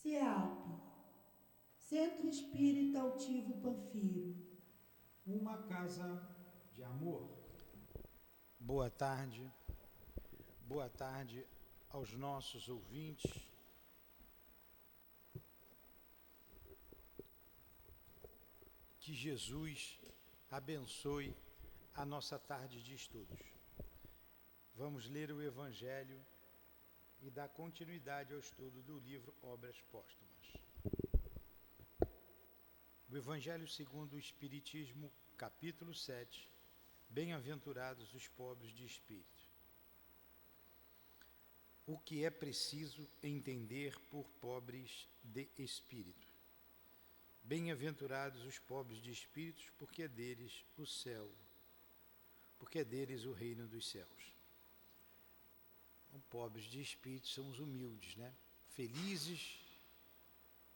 CEAP, Centro Espírita Altivo Panfiro. Uma casa de amor. Boa tarde aos nossos ouvintes. Que Jesus abençoe a nossa tarde de estudos. Vamos ler o Evangelho e dar continuidade ao estudo do livro Obras Póstumas. O Evangelho segundo o Espiritismo, capítulo 7. Bem-aventurados os pobres de espírito. O que é preciso entender por pobres de espírito? Bem-aventurados os pobres de espíritos, porque é deles o céu, porque é deles o reino dos céus. Os pobres de espírito são os humildes, né? Felizes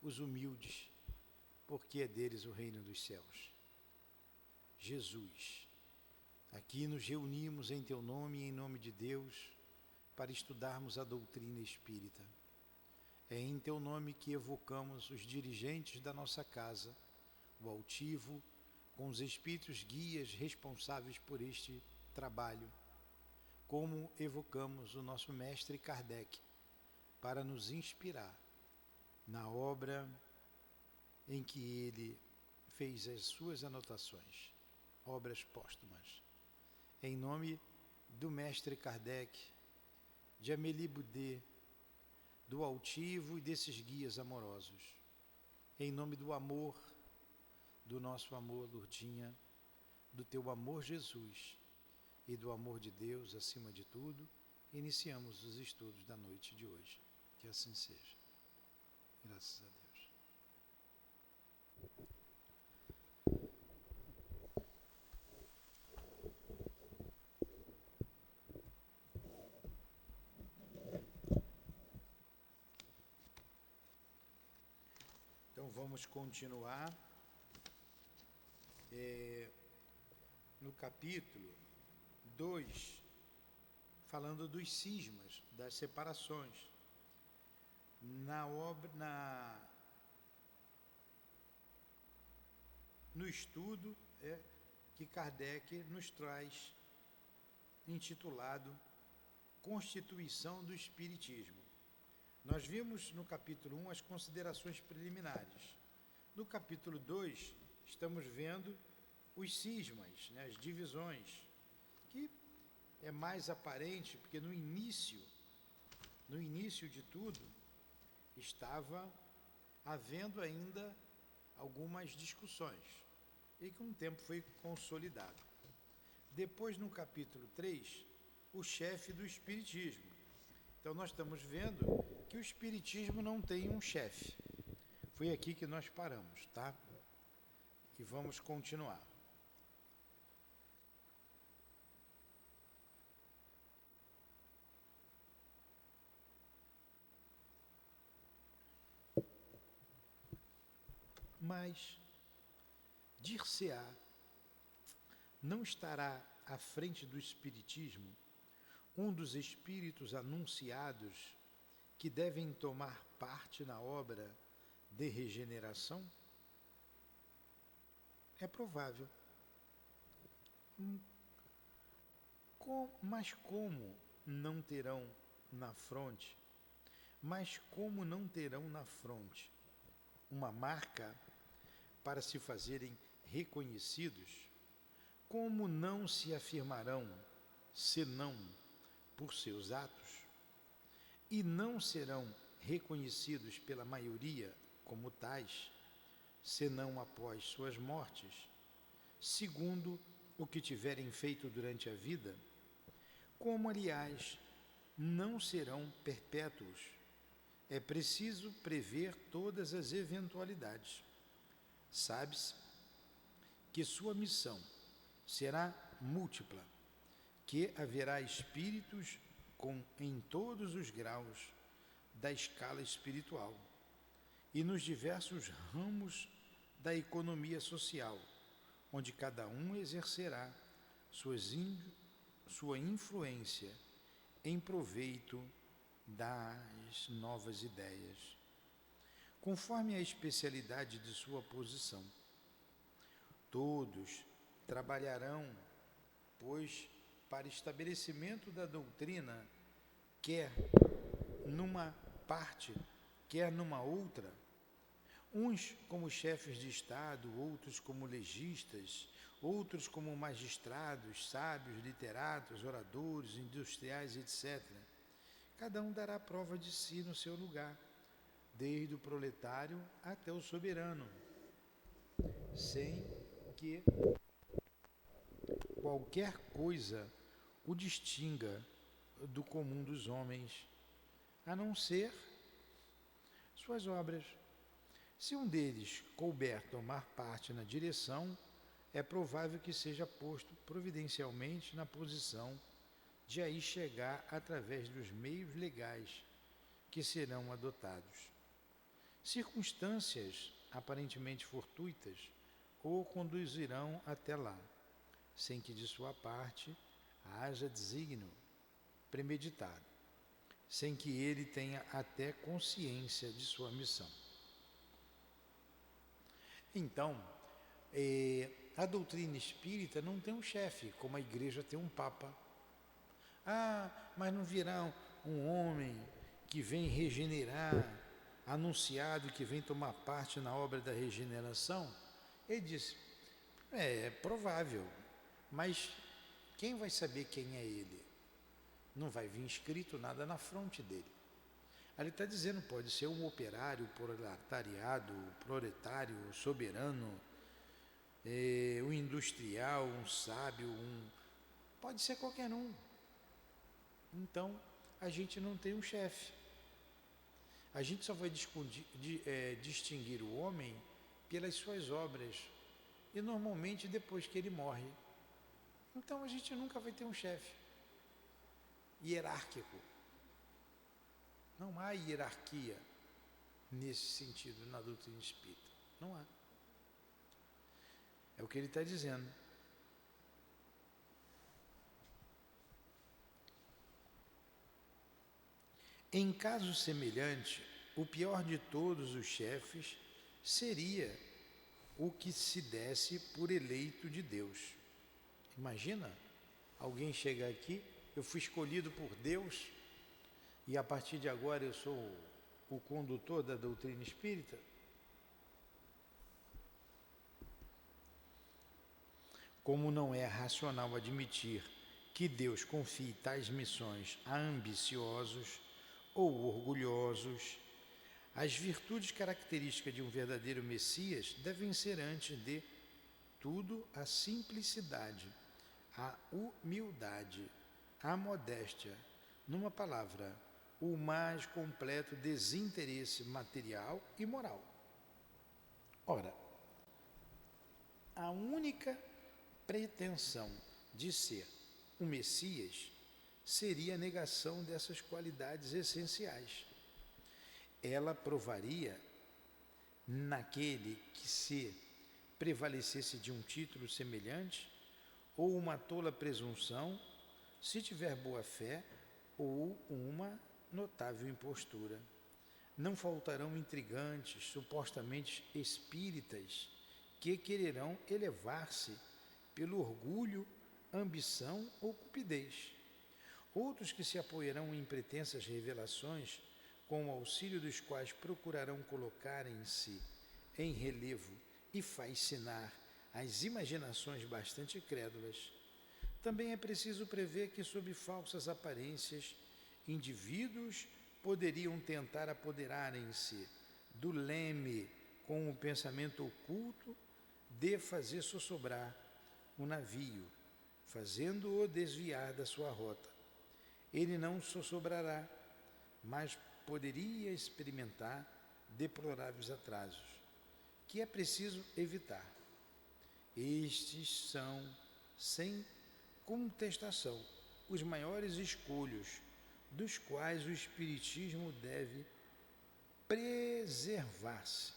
os humildes, porque é deles o reino dos céus. Jesus, aqui nos reunimos em Teu nome e em nome de Deus para estudarmos a doutrina espírita. É em Teu nome que evocamos os dirigentes da nossa casa, o altivo, com os espíritos guias responsáveis por este trabalho, como evocamos o nosso mestre Kardec, para nos inspirar na obra em que ele fez as suas anotações, obras póstumas. Em nome do mestre Kardec, de Amélie Boudet, do altivo e desses guias amorosos, em nome do amor, do nosso amor, Lourdinha, do teu amor, Jesus, e do amor de Deus acima de tudo, iniciamos os estudos da noite de hoje. Que assim seja. Graças a Deus. Então vamos continuar no capítulo 2, falando dos cismas, das separações. No estudo que Kardec nos traz, intitulado Constituição do Espiritismo. Nós vimos no capítulo 1 as considerações preliminares. No capítulo 2, estamos vendo os cismas, né, as divisões, que é mais aparente, porque no início de tudo, estava havendo ainda algumas discussões, e com o tempo foi consolidado. Depois, no capítulo 3, o chefe do Espiritismo. Então, nós estamos vendo que o Espiritismo não tem um chefe. Foi aqui que nós paramos, tá? E vamos continuar. Mas, dir-se-á, não estará à frente do Espiritismo um dos espíritos anunciados que devem tomar parte na obra de regeneração? É provável. Mas como não terão na fronte uma marca para se fazerem reconhecidos? Como não se afirmarão, senão por seus atos? E não serão reconhecidos pela maioria como tais, senão após suas mortes, segundo o que tiverem feito durante a vida? Como, aliás, não serão perpétuos, é preciso prever todas as eventualidades. Sabe-se que sua missão será múltipla, que haverá espíritos em todos os graus da escala espiritual e nos diversos ramos da economia social, onde cada um exercerá sua influência em proveito das novas ideias. conforme a especialidade de sua posição. Todos trabalharão, pois, para estabelecimento da doutrina, quer numa parte, quer numa outra, uns como chefes de Estado, outros como legistas, outros como magistrados, sábios, literatos, oradores, industriais, etc. Cada um dará prova de si no seu lugar, desde o proletário até o soberano, sem que qualquer coisa o distinga do comum dos homens, a não ser suas obras. Se um deles couber tomar parte na direção, é provável que seja posto providencialmente na posição de aí chegar através dos meios legais que serão adotados. Circunstâncias aparentemente fortuitas o conduzirão até lá, sem que de sua parte haja desígnio premeditado, sem que ele tenha até consciência de sua missão. Então, a doutrina espírita não tem um chefe, como a igreja tem um papa. Mas não virá um homem que vem regenerar, anunciado que vem tomar parte na obra da regeneração? Ele disse, é provável, mas quem vai saber quem é ele? Não vai vir escrito nada na fronte dele. Aí ele está dizendo, pode ser um operário, proletariado, proletário, soberano, um industrial, um sábio, pode ser qualquer um. Então, a gente não tem um chefe. A gente só vai distinguir o homem pelas suas obras, e normalmente depois que ele morre. Então, a gente nunca vai ter um chefe hierárquico. Não há hierarquia nesse sentido na doutrina espírita. Não há. É o que ele está dizendo. Em caso semelhante, o pior de todos os chefes seria o que se desse por eleito de Deus. Imagina, alguém chega aqui, eu fui escolhido por Deus e a partir de agora eu sou o condutor da doutrina espírita. Como não é racional admitir que Deus confie tais missões a ambiciosos ou orgulhosos, as virtudes características de um verdadeiro Messias devem ser, antes de tudo, a simplicidade, a humildade, a modéstia, numa palavra, o mais completo desinteresse material e moral. Ora, a única pretensão de ser um Messias seria a negação dessas qualidades essenciais. Ela provaria naquele que se prevalecesse de um título semelhante, ou uma tola presunção, se tiver boa fé, ou uma notável impostura. Não faltarão intrigantes, supostamente espíritas, que quererão elevar-se pelo orgulho, ambição ou cupidez. Outros que se apoiarão em pretensas revelações, com o auxílio dos quais procurarão colocarem-se em relevo e fascinar as imaginações bastante crédulas. Também é preciso prever que, sob falsas aparências, indivíduos poderiam tentar apoderarem-se do leme com o pensamento oculto de fazer sossobrar o navio, fazendo-o desviar da sua rota. Ele não sossobrará, mas poderia experimentar deploráveis atrasos, que é preciso evitar. Estes são, sem contestação, os maiores escolhos dos quais o Espiritismo deve preservar-se.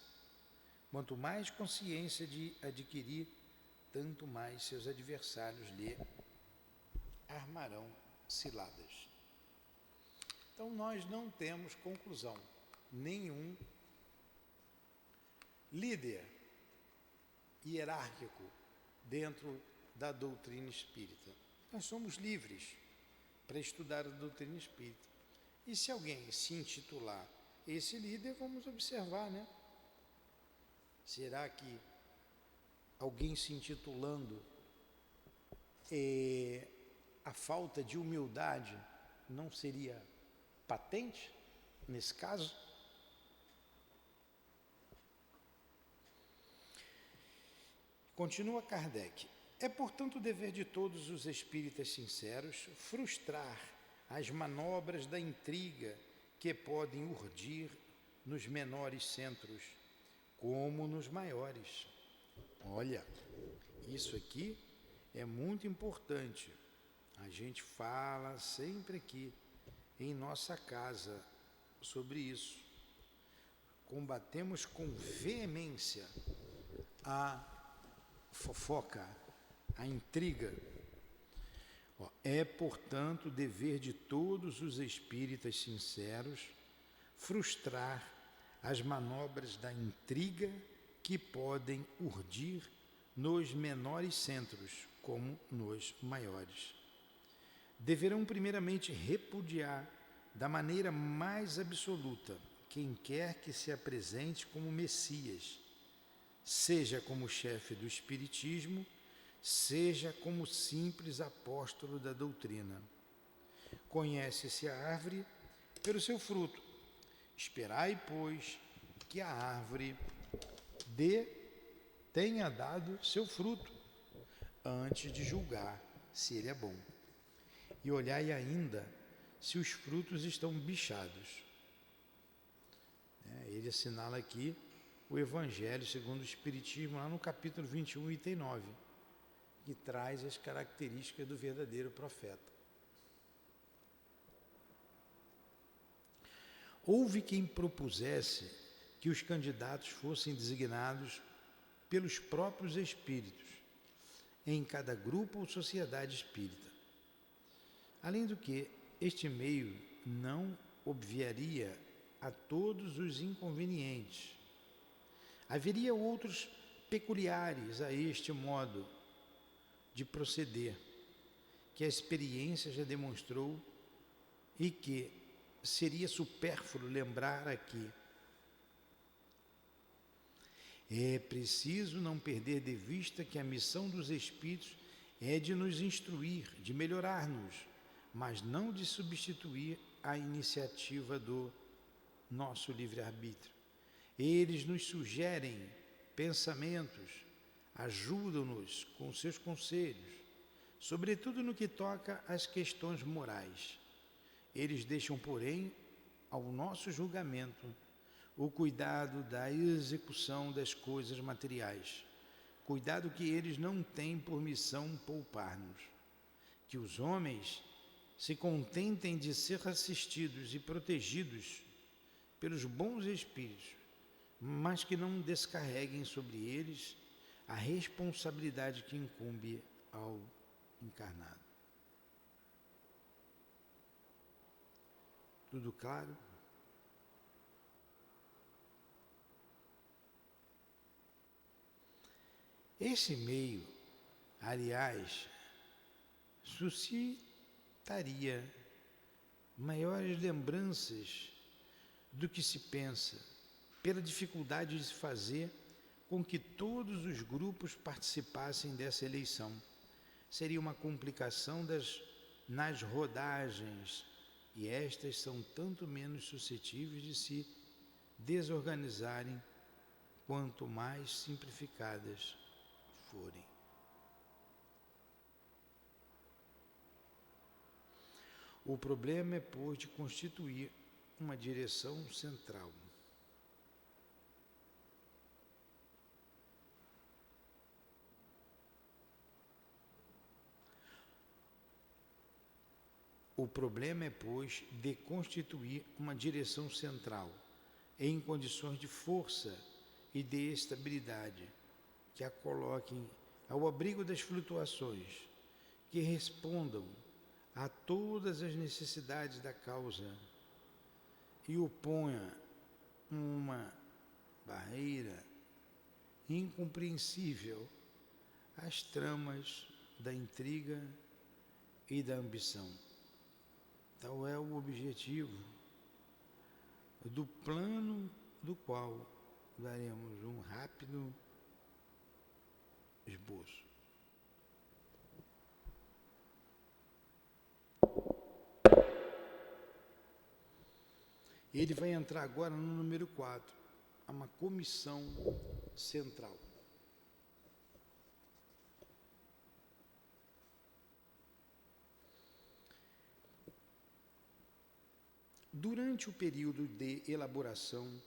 Quanto mais consciência de adquirir, tanto mais seus adversários lhe armarão ciladas. Então nós não temos conclusão, nenhum líder hierárquico dentro da doutrina espírita. Nós somos livres para estudar a doutrina espírita. E se alguém se intitular esse líder, vamos observar, né? Será que alguém se intitulando, a falta de humildade não seria patente nesse caso? Continua Kardec. É, portanto, dever de todos os espíritas sinceros frustrar as manobras da intriga que podem urdir nos menores centros, como nos maiores. Olha, isso aqui é muito importante. A gente fala sempre aqui em nossa casa sobre isso. Combatemos com veemência a fofoca, a intriga. É, portanto, dever de todos os espíritas sinceros frustrar as manobras da intriga que podem urdir nos menores centros, como nos maiores. Deverão primeiramente repudiar da maneira mais absoluta quem quer que se apresente como Messias, seja como chefe do Espiritismo, seja como simples apóstolo da doutrina. Conhece-se a árvore pelo seu fruto. Esperai, pois, que a árvore tenha dado seu fruto, antes de julgar se ele é bom. E olhai ainda se os frutos estão bichados. Ele assinala aqui o Evangelho segundo o Espiritismo, lá no capítulo 21, item 9, que traz as características do verdadeiro profeta. Houve quem propusesse que os candidatos fossem designados pelos próprios espíritos, em cada grupo ou sociedade espírita. Além do que, este meio não obviaria a todos os inconvenientes. Haveria outros peculiares a este modo de proceder, que a experiência já demonstrou e que seria supérfluo lembrar aqui. É preciso não perder de vista que a missão dos Espíritos é de nos instruir, de melhorar-nos, mas não de substituir a iniciativa do nosso livre-arbítrio. Eles nos sugerem pensamentos, ajudam-nos com seus conselhos, sobretudo no que toca às questões morais. Eles deixam, porém, ao nosso julgamento, o cuidado da execução das coisas materiais, cuidado que eles não têm por missão poupar-nos. Que os homens se contentem de ser assistidos e protegidos pelos bons espíritos, mas que não descarreguem sobre eles a responsabilidade que incumbe ao encarnado. Tudo claro? Esse meio, aliás, suscitaria maiores lembranças do que se pensa, pela dificuldade de se fazer com que todos os grupos participassem dessa eleição. Seria uma complicação nas rodagens, e estas são tanto menos suscetíveis de se desorganizarem quanto mais simplificadas forem. O problema é, pois, de constituir uma direção central. O problema é, pois, de constituir uma direção central em condições de força e de estabilidade, que a coloquem ao abrigo das flutuações, que respondam a todas as necessidades da causa e oponha uma barreira incompreensível às tramas da intriga e da ambição. Tal é o objetivo do plano do qual daremos um rápido esboço. Ele vai entrar agora no número 4, uma comissão central. Durante o período de elaboração,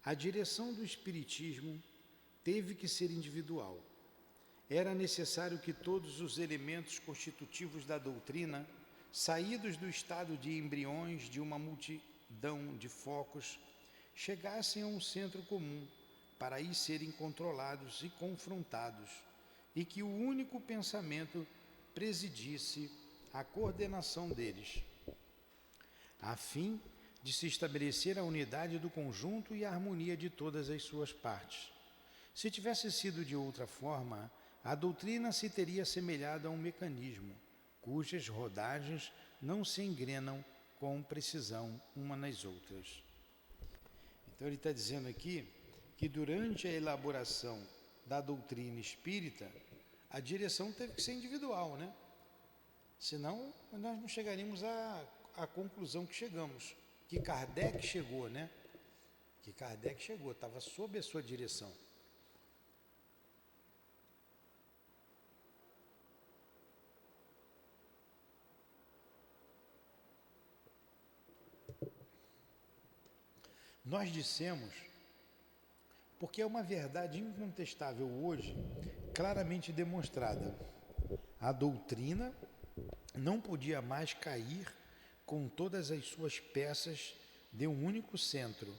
a direção do Espiritismo teve que ser individual. Era necessário que todos os elementos constitutivos da doutrina, saídos do estado de embriões de uma multidão de focos, chegassem a um centro comum para aí serem controlados e confrontados, e que o único pensamento presidisse a coordenação deles, a fim de se estabelecer a unidade do conjunto e a harmonia de todas as suas partes. Se tivesse sido de outra forma, a doutrina se teria assemelhado a um mecanismo, cujas rodagens não se engrenam com precisão uma nas outras. Então ele está dizendo aqui que durante a elaboração da doutrina espírita, a direção teve que ser individual, né? Senão nós não chegaríamos à conclusão que chegamos, que Kardec chegou, né? Que Kardec chegou, estava sob a sua direção. Nós dissemos, porque é uma verdade incontestável hoje, claramente demonstrada. A doutrina não podia mais cair com todas as suas peças de um único centro,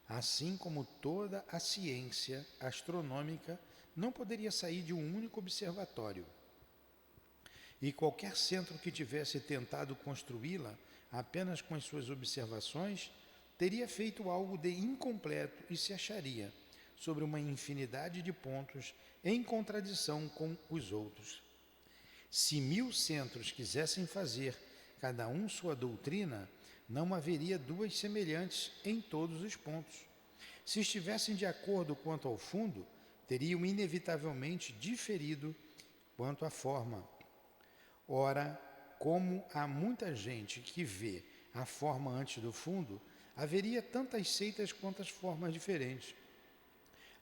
assim como toda a ciência astronômica não poderia sair de um único observatório. E qualquer centro que tivesse tentado construí-la apenas com as suas observações teria feito algo de incompleto e se acharia sobre uma infinidade de pontos em contradição com os outros. Se 1000 centros quisessem fazer cada um sua doutrina, não haveria duas semelhantes em todos os pontos. Se estivessem de acordo quanto ao fundo, teriam inevitavelmente diferido quanto à forma. Ora, como há muita gente que vê a forma antes do fundo, haveria tantas seitas quanto as formas diferentes.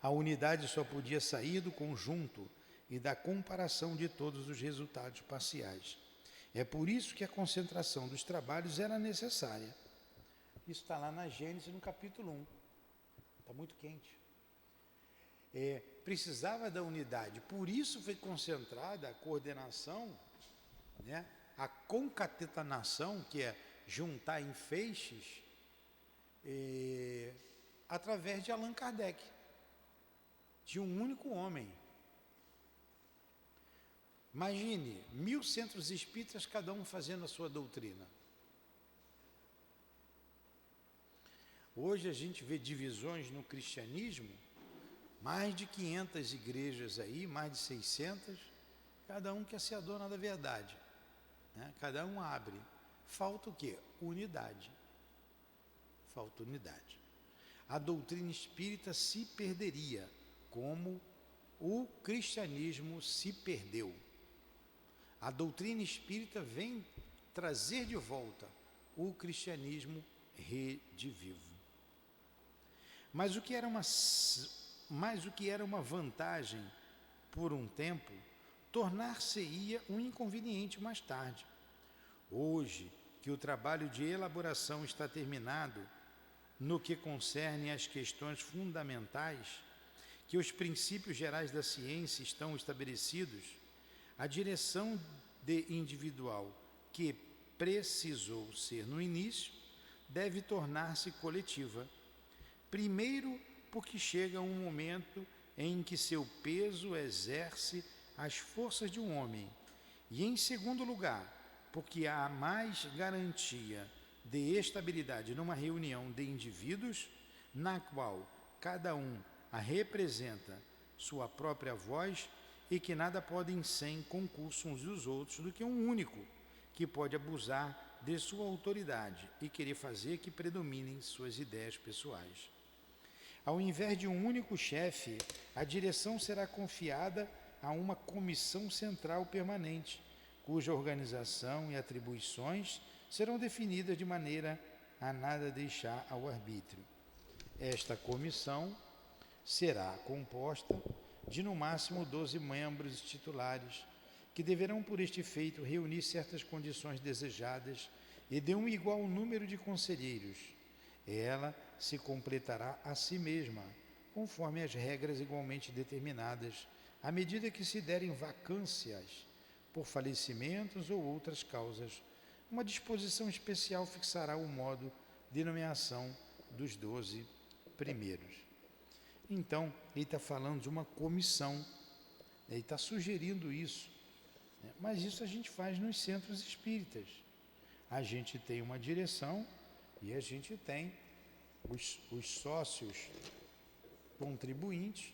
A unidade só podia sair do conjunto e da comparação de todos os resultados parciais. É por isso que a concentração dos trabalhos era necessária. Isso está lá na Gênesis, no capítulo 1. Está muito quente. Precisava da unidade, por isso foi concentrada a coordenação, né? A concatenação, que é juntar em feixes, através de Allan Kardec, de um único homem. Imagine, 1000 centros espíritas, cada um fazendo a sua doutrina. Hoje a gente vê divisões no cristianismo, mais de 500 igrejas aí, mais de 600, cada um quer ser a dona da verdade, né? Cada um abre. Falta o quê? Unidade. Falta unidade. A doutrina espírita se perderia, como o cristianismo se perdeu. A doutrina espírita vem trazer de volta o cristianismo redivivo. Mas o que era uma vantagem por um tempo, tornar-se-ia um inconveniente mais tarde. Hoje, que o trabalho de elaboração está terminado, no que concerne às questões fundamentais, que os princípios gerais da ciência estão estabelecidos, a direção de individual que precisou ser no início deve tornar-se coletiva. Primeiro, porque chega um momento em que seu peso exerce as forças de um homem, e em segundo lugar, porque há mais garantia de estabilidade numa reunião de indivíduos na qual cada um a representa sua própria voz e que nada podem sem concurso uns dos outros do que um único, que pode abusar de sua autoridade e querer fazer que predominem suas ideias pessoais. Ao invés de um único chefe, a direção será confiada a uma comissão central permanente, cuja organização e atribuições serão definidas de maneira a nada deixar ao arbítrio. Esta comissão será composta de no máximo 12 membros titulares, que deverão por este efeito reunir certas condições desejadas e de um igual número de conselheiros. Ela se completará a si mesma, conforme as regras igualmente determinadas, à medida que se derem vacâncias por falecimentos ou outras causas. Uma disposição especial fixará o modo de nomeação dos 12 primeiros. Então, ele está falando de uma comissão, ele está sugerindo isso, né? Mas isso a gente faz nos centros espíritas. A gente tem uma direção e a gente tem os sócios contribuintes,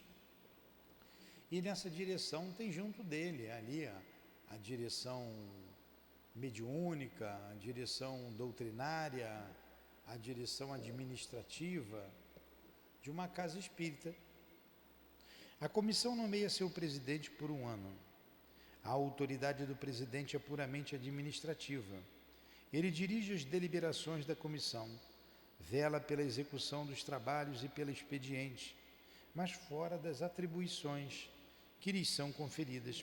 e nessa direção tem junto dele ali a direção mediúnica, a direção doutrinária, a direção administrativa de uma casa espírita. A comissão nomeia seu presidente por um ano. A autoridade do presidente é puramente administrativa. Ele dirige as deliberações da comissão, vela pela execução dos trabalhos e pelo expediente, mas fora das atribuições que lhes são conferidas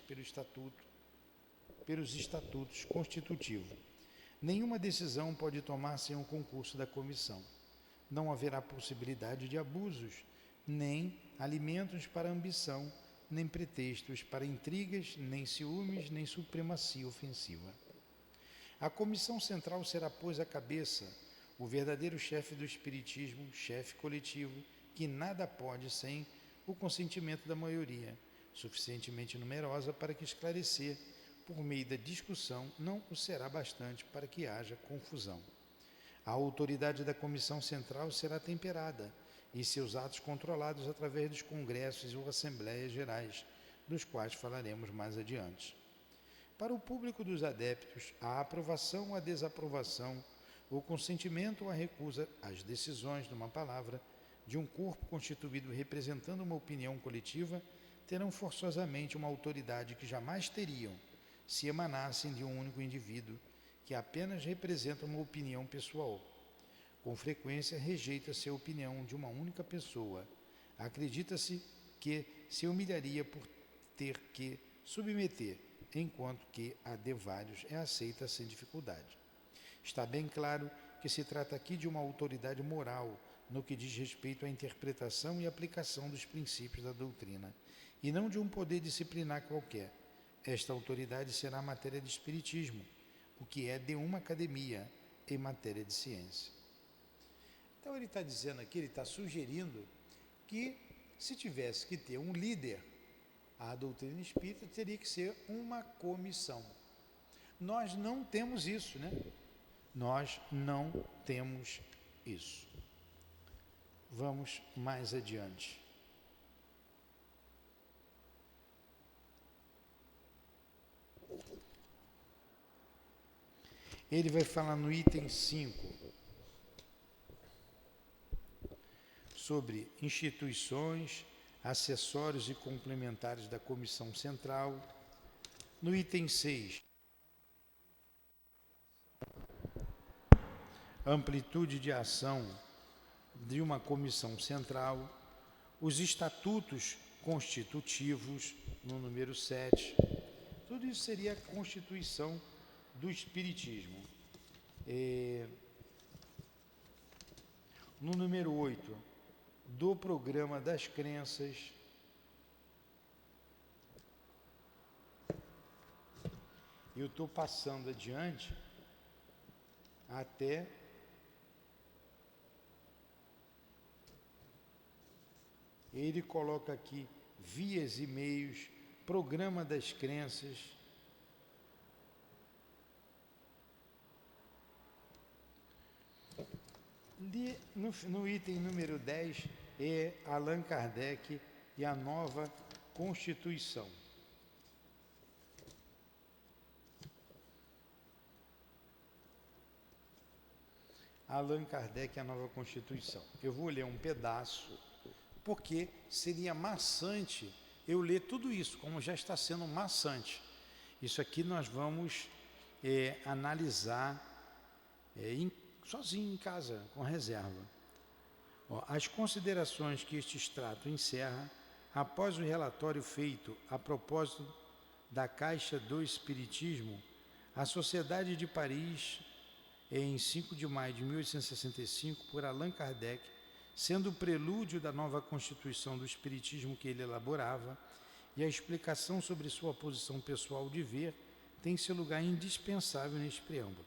pelos estatutos constitutivos. Nenhuma decisão pode tomar sem o concurso da comissão. Não haverá possibilidade de abusos, nem alimentos para ambição, nem pretextos para intrigas, nem ciúmes, nem supremacia ofensiva. A comissão central será, pois, a cabeça, o verdadeiro chefe do espiritismo, chefe coletivo, que nada pode sem o consentimento da maioria, suficientemente numerosa para que esclarecer, por meio da discussão, não o será bastante para que haja confusão. A autoridade da comissão central será temperada e seus atos controlados através dos congressos ou assembleias gerais, dos quais falaremos mais adiante. Para o público dos adeptos, a aprovação ou a desaprovação, o consentimento ou a recusa às decisões, numa palavra, de um corpo constituído representando uma opinião coletiva, terão forçosamente uma autoridade que jamais teriam se emanassem de um único indivíduo, que apenas representa uma opinião pessoal. Com frequência, rejeita-se a opinião de uma única pessoa. Acredita-se que se humilharia por ter que submeter, enquanto que a de vários é aceita sem dificuldade. Está bem claro que se trata aqui de uma autoridade moral, no que diz respeito à interpretação e aplicação dos princípios da doutrina, e não de um poder disciplinar qualquer. Esta autoridade será matéria de espiritismo, o que é de uma academia em matéria de ciência. Então ele está dizendo aqui, ele está sugerindo que se tivesse que ter um líder, a doutrina espírita teria que ser uma comissão. Nós não temos isso, né? Nós não temos isso. Vamos mais adiante. Ele vai falar no item 5 sobre instituições, acessórios e complementares da Comissão Central. No item 6, amplitude de ação de uma comissão central, os estatutos constitutivos, no número 7, tudo isso seria a constituição do espiritismo. No número 8, do programa das crenças. Eu estou passando adiante até ele coloca aqui vias e meios, programa das crenças. No item número 10, Allan Kardec e a nova Constituição. Allan Kardec e a nova Constituição. Eu vou ler um pedaço, porque seria maçante eu ler tudo isso, como já está sendo maçante. Isso aqui nós vamos analisar sozinho em casa, com reserva. As considerações que este extrato encerra, após o relatório feito a propósito da Caixa do Espiritismo, a Sociedade de Paris, em 5 de maio de 1865, por Allan Kardec, sendo o prelúdio da nova Constituição do Espiritismo que ele elaborava, e a explicação sobre sua posição pessoal de ver, tem seu lugar indispensável neste preâmbulo.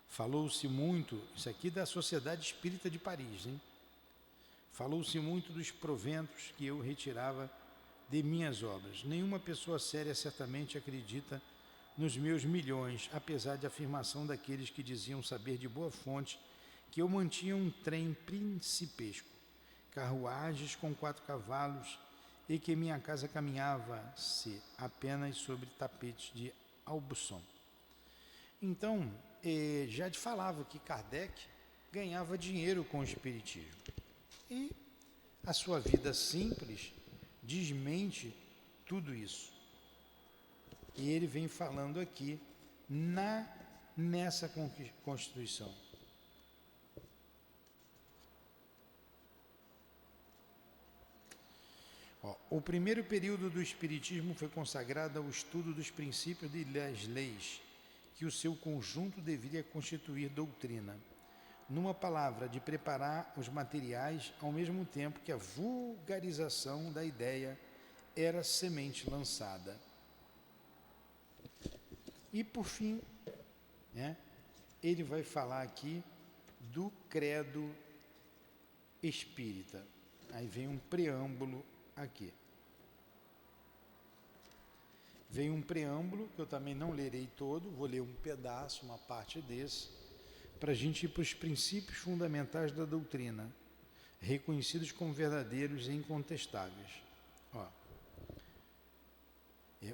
Falou-se muito, isso aqui da Sociedade Espírita de Paris, hein? Falou-se muito dos proventos que eu retirava de minhas obras. Nenhuma pessoa séria certamente acredita nos meus milhões, apesar de afirmação daqueles que diziam saber de boa fonte que eu mantinha um trem principesco, carruagens com 4 cavalos e que minha casa caminhava-se apenas sobre tapetes de Aubusson. Então, já te falava que Kardec ganhava dinheiro com o espiritismo. E a sua vida simples desmente tudo isso. E ele vem falando aqui nessa Constituição. O primeiro período do Espiritismo foi consagrado ao estudo dos princípios e das leis, que o seu conjunto deveria constituir doutrina. Numa palavra, de preparar os materiais ao mesmo tempo que a vulgarização da ideia era semente lançada. E por fim, ele vai falar aqui do credo espírita. Aí vem um preâmbulo aqui. Vem um preâmbulo, que eu também não lerei todo, vou ler um pedaço, uma parte desse, para a gente ir para os princípios fundamentais da doutrina, reconhecidos como verdadeiros e incontestáveis.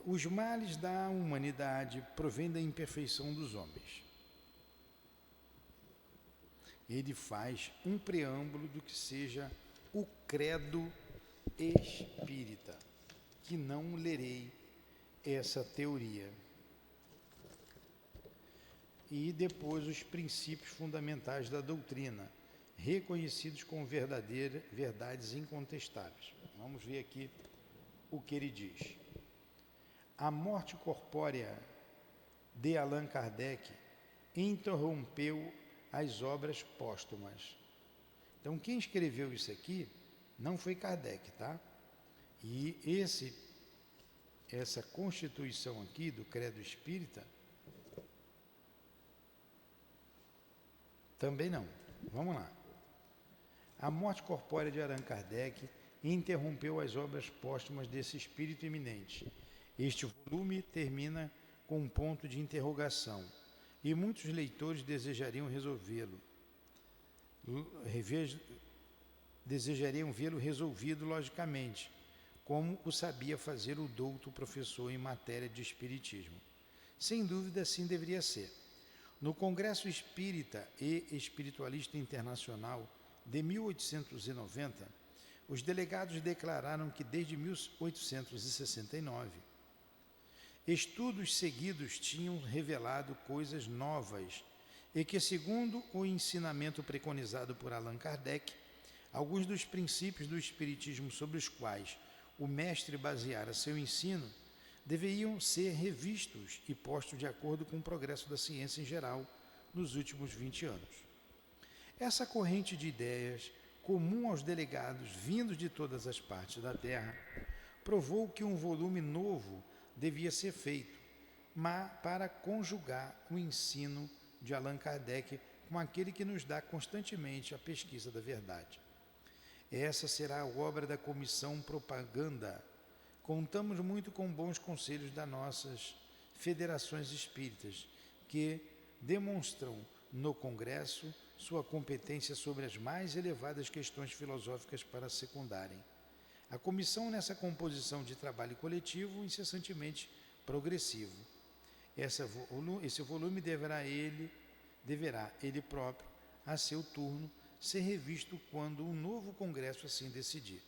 Os males da humanidade provêm da imperfeição dos homens. Ele faz um preâmbulo do que seja o credo espírita, que não lerei essa teoria. E depois os princípios fundamentais da doutrina, reconhecidos como verdades incontestáveis. Vamos ver aqui o que ele diz. A morte corpórea de Allan Kardec interrompeu as obras póstumas. Então, quem escreveu isso aqui não foi Kardec, tá? E essa constituição aqui do Credo Espírita também não. Vamos lá. A morte corpórea de Allan Kardec interrompeu as obras póstumas desse espírito eminente. Este volume termina com um ponto de interrogação, e muitos leitores desejariam vê-lo resolvido logicamente, como o sabia fazer o douto professor em matéria de espiritismo. Sem dúvida, assim deveria ser. No Congresso Espírita e Espiritualista Internacional de 1890, os delegados declararam que desde 1869, estudos seguidos tinham revelado coisas novas e que, segundo o ensinamento preconizado por Allan Kardec, alguns dos princípios do Espiritismo sobre os quais o mestre baseara seu ensino deveriam ser revistos e postos de acordo com o progresso da ciência em geral nos últimos 20 anos. Essa corrente de ideias, comum aos delegados vindos de todas as partes da Terra, provou que um volume novo devia ser feito, mas para conjugar o ensino de Allan Kardec com aquele que nos dá constantemente a pesquisa da verdade. Essa será a obra da Comissão Propaganda. Contamos muito com bons conselhos das nossas federações espíritas, que demonstram no Congresso sua competência sobre as mais elevadas questões filosóficas para secundarem a comissão nessa composição de trabalho coletivo incessantemente progressivo. Esse volume deverá ele próprio, a seu turno, ser revisto quando um novo congresso assim decidir.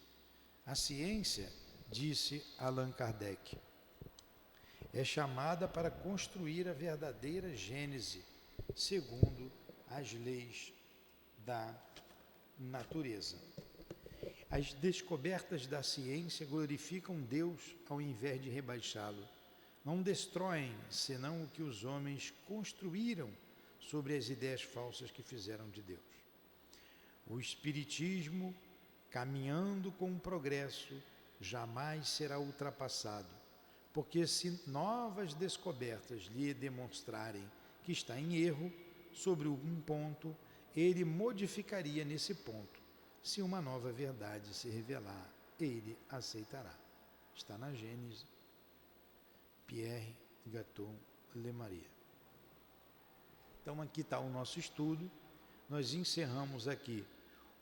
A ciência, disse Allan Kardec, é chamada para construir a verdadeira gênese, segundo as leis da natureza. As descobertas da ciência glorificam Deus ao invés de rebaixá-lo. Não destroem senão o que os homens construíram sobre as ideias falsas que fizeram de Deus. O Espiritismo, caminhando com o progresso, jamais será ultrapassado, porque se novas descobertas lhe demonstrarem que está em erro sobre um ponto, ele modificaria nesse ponto. Se uma nova verdade se revelar, ele aceitará. Está na Gênese, Pierre Gaton Lemaria. Então aqui está o nosso estudo. Nós encerramos aqui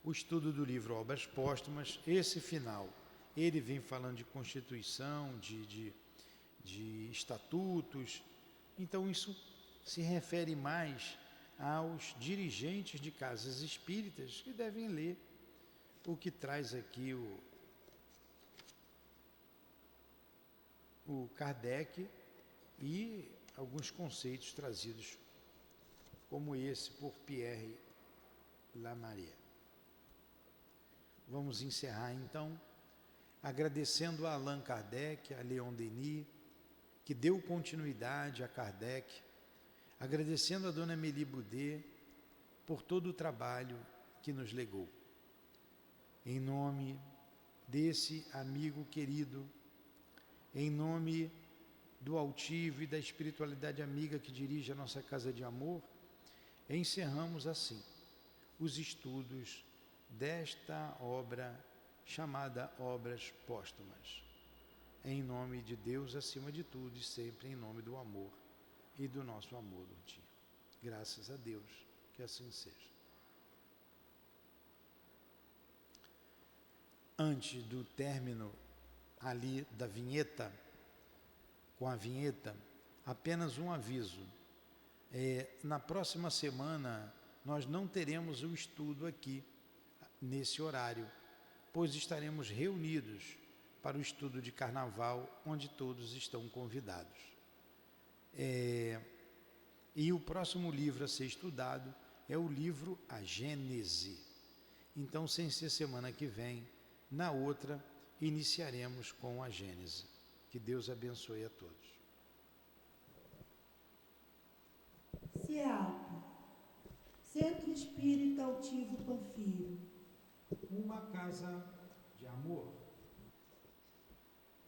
o estudo do livro Obras Póstumas. Esse final, ele vem falando de constituição, de estatutos. Então isso se refere mais aos dirigentes de casas espíritas que devem ler o que traz aqui o Kardec e alguns conceitos trazidos como esse por Pierre Lemaria. Vamos encerrar então agradecendo a Allan Kardec, a Leon Denis, que deu continuidade a Kardec, agradecendo a Dona Amélie Boudet por todo o trabalho que nos legou. Em nome desse amigo querido, em nome do altivo e da espiritualidade amiga que dirige a nossa Casa de Amor, encerramos assim os estudos desta obra chamada Obras Póstumas. Em nome de Deus acima de tudo e sempre em nome do amor e do nosso amor do dia. Graças a Deus, que assim seja. Antes do término ali da vinheta, com a vinheta, apenas um aviso. Na próxima semana nós não teremos o estudo aqui, nesse horário, pois estaremos reunidos para o estudo de Carnaval, onde todos estão convidados. E o próximo livro a ser estudado é o livro A Gênese. Então, sem ser semana que vem, na outra, iniciaremos com a Gênese. Que Deus abençoe a todos. SEAP, Centro Espírita Altivo Panfiro. Uma casa de amor.